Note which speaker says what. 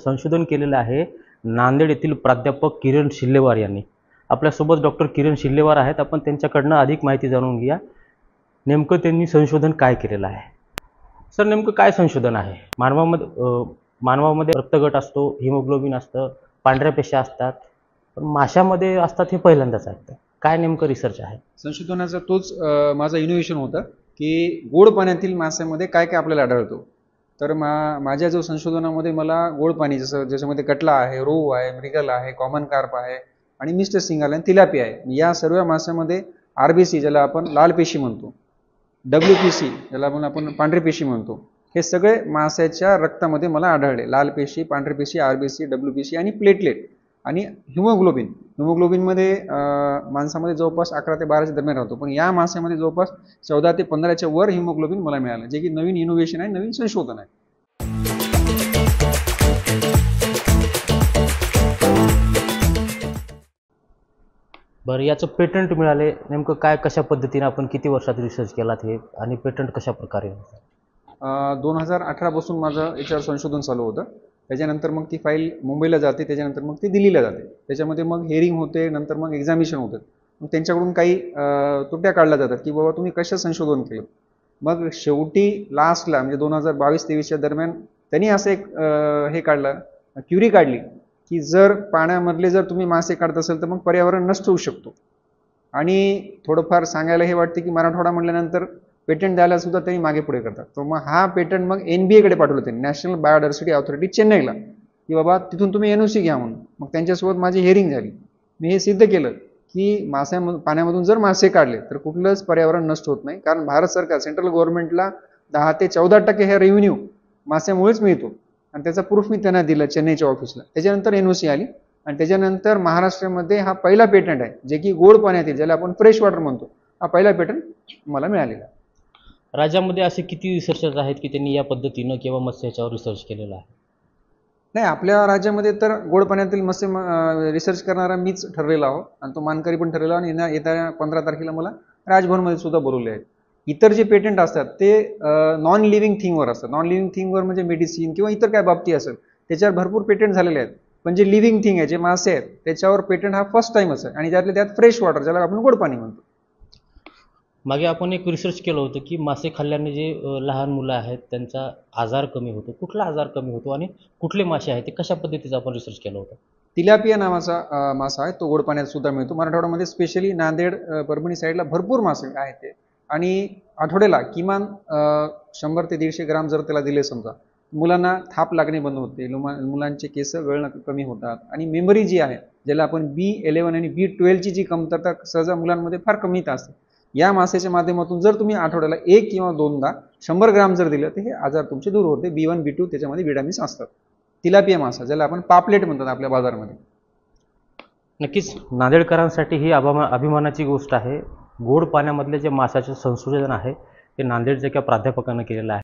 Speaker 1: संशोधन केलेलं आहे नांदेड येथील प्राध्यापक किरण शिल्लेवार यांनी. आपल्यासोबत डॉक्टर किरण शिल्लेवार आहेत. आपण त्यांच्याकडनं अधिक माहिती जाणून घेऊया. नेमकं त्यांनी संशोधन काय केलेलं आहे. सर, नेमकं काय संशोधन आहे? मानवामध्ये रक्तगट असतो, हिमोग्लोबिन असतं, पांढऱ्या पेशी असतात, पण माशामध्ये असतात हे पहिल्यांदाच ऐकतं. काय नेमकं रिसर्च आहे?
Speaker 2: संशोधनाचा तोच माझा इनोव्हेशन होता की गोड पाण्यातील माशांमध्ये काय काय आपल्याला आढळतो. तर माझ्या जो संशोधनामध्ये मला गोड पाणी ज्याच्यामध्ये कटला आहे, रोहू आहे, मृगल आहे, कॉमन कार्प आहे आणि मिस्टर सिंगाल आणि तिलापिया आहे, या सर्व माशांमध्ये RBC ज्याला आपण लाल पेशी म्हणतो, WPC ज्याला आपण पांढरी पेशी म्हणतो, हे सगळे माशाच्या रक्तामध्ये मला आढळले. लाल पेशी, पांढरी पेशी, RBC, WPC आणि प्लेटलेट आणि हिमोग्लोबिनमध्ये माणसामध्ये जवळपास 11 ते 12च्या दरम्यान राहतो, पण या माशामध्ये जवळपास 14 ते 15च्या वर हिमोग्लोबिन मला मिळालं, जे की नवीन इनोव्हेशन आहे, नवीन संशोधन आहे.
Speaker 1: बरं, याचं पेटंट मिळाले नेमकं काय, कशा पद्धतीने, आपण किती वर्षात रिसर्च केलात हे, आणि पेटंट कशा प्रकारे?
Speaker 2: 2018 पासून माझं याच्यावर संशोधन चालू होतं. त्याच्यानंतर मग ती फाईल मुंबईला जाते, त्याच्यानंतर मग ती दिल्लीला जाते. त्याच्यामध्ये मग हेअरिंग होते, नंतर मग एक्झामिनेशन होतं. मग त्यांच्याकडून काही त्रुट्या काढल्या जातात की बाबा तुम्ही कशा संशोधन केलं. मग शेवटी लास्टला म्हणजे 2022-23च्या दरम्यान त्यांनी असं एक हे काढलं, क्युरी काढली की जर पाण्यामधले जर तुम्ही मासे काढत असाल तर मग पर्यावरण नष्ट होऊ शकतो. आणि थोडंफार सांगायला हे वाटते की मराठवाडा म्हटल्यानंतर पेटंट द्यायला सुद्धा त्यांनी मागे पुढे करतात. तर मग हा पेटंट मग NBA कडे पाठवलं त्यांनी, नॅशनल बायोडायव्हर्सिटी ऑथॉरिटी चेन्नईला, की बाबा तिथून तुम्ही NOC घ्या म्हणून. मग त्यांच्यासोबत माझी हिअरिंग झाली. मी हे सिद्ध केलं की पाण्यामधून जर मासे काढले तर कुठलंच पर्यावरण नष्ट होत नाही, कारण भारत सरकार, सेंट्रल गव्हर्नमेंटला 10 ते 14% हे रेव्हेन्यू मासेमुळेच मिळतो. आणि त्याचा प्रूफ मी त्यांना दिला चेन्नईच्या ऑफिसला. त्याच्यानंतर NOC आली आणि त्याच्यानंतर महाराष्ट्रामध्ये हा पहिला पेटंट आहे, जे की गोड पाण्यातील, ज्याला आपण फ्रेश वॉटर म्हणतो, हा पहिला पेटंट मला मिळालेला आहे.
Speaker 1: राज्यामध्ये असे किती रिसर्चर्स आहेत की त्यांनी या पद्धतीनं किंवा मत्स्य याच्यावर रिसर्च केलेला आहे?
Speaker 2: नाही, आपल्या राज्यामध्ये तर गोड पाण्यातील मत्स्य रिसर्च करणारा मीच ठरलेला आहो आणि तो मानकरी पण ठरलेला, आणि येत्या 15 तारखेला मला राजभवनमध्ये सुद्धा बोलवले आहेत. इतर जे पेटंट असतात ते नॉन लिव्हिंग थिंगवर असतात. नॉन लिव्हिंग थिंगवर म्हणजे मेडिसिन किंवा इतर काय बाबती असेल त्याच्यावर भरपूर पेटंट झालेले आहेत. पण जे लिव्हिंग थिंग आहे, जे मासे आहेत, त्याच्यावर पेटंट हा फर्स्ट टाइमच आहे, आणि त्यात फ्रेश वॉटर, ज्याला आपण गोड पाणी म्हणतो.
Speaker 1: मागे आपण एक रिसर्च केलं होतं की मासे खाल्ल्याने जे लहान मुलं आहेत त्यांचा आजार कमी होतो. कुठला आजार कमी होतो आणि कुठले मासे आहेत ते, कशा पद्धतीचं आपण रिसर्च केलं होतं?
Speaker 2: तिलापिया नावाचा मासा आहे, तो गोड पाण्यात सुद्धा मिळतो. मराठवाड्यामध्ये स्पेशली नांदेड, परभणी साईडला भरपूर मासे आहेत ते. आणि आठवड्याला किमान 100 ते 150 ग्राम जर त्याला दिले समजा, मुलांना थाप लागणे बंद होते, मुलांचे केस गळणं कमी होतात, आणि मेमरी जी आहे, ज्याला आपण B11 आणि B12ची जी कमतरता सहजा मुलांमध्ये फार कमी असते, या मासेच्या माध्यमातून जर तुम्ही आठवड्याला 1 किंवा 2दा 100 ग्राम जर दिलं तर हे आजार तुमचे दूर होते. B1 B2 त्याच्यामध्ये विटामिन्स असतात. तिलापिया मासा, ज्याला आपण पापलेट म्हणतात आपल्या बाजारामध्ये.
Speaker 1: नक्कीच नांदेडकरांसाठी ही अभिमानाची गोष्ट आहे. गोड पाण्यामधले जे माशाचे संशोधन आहे ते नांदेडच्या एका प्राध्यापकानं केलेलं आहे.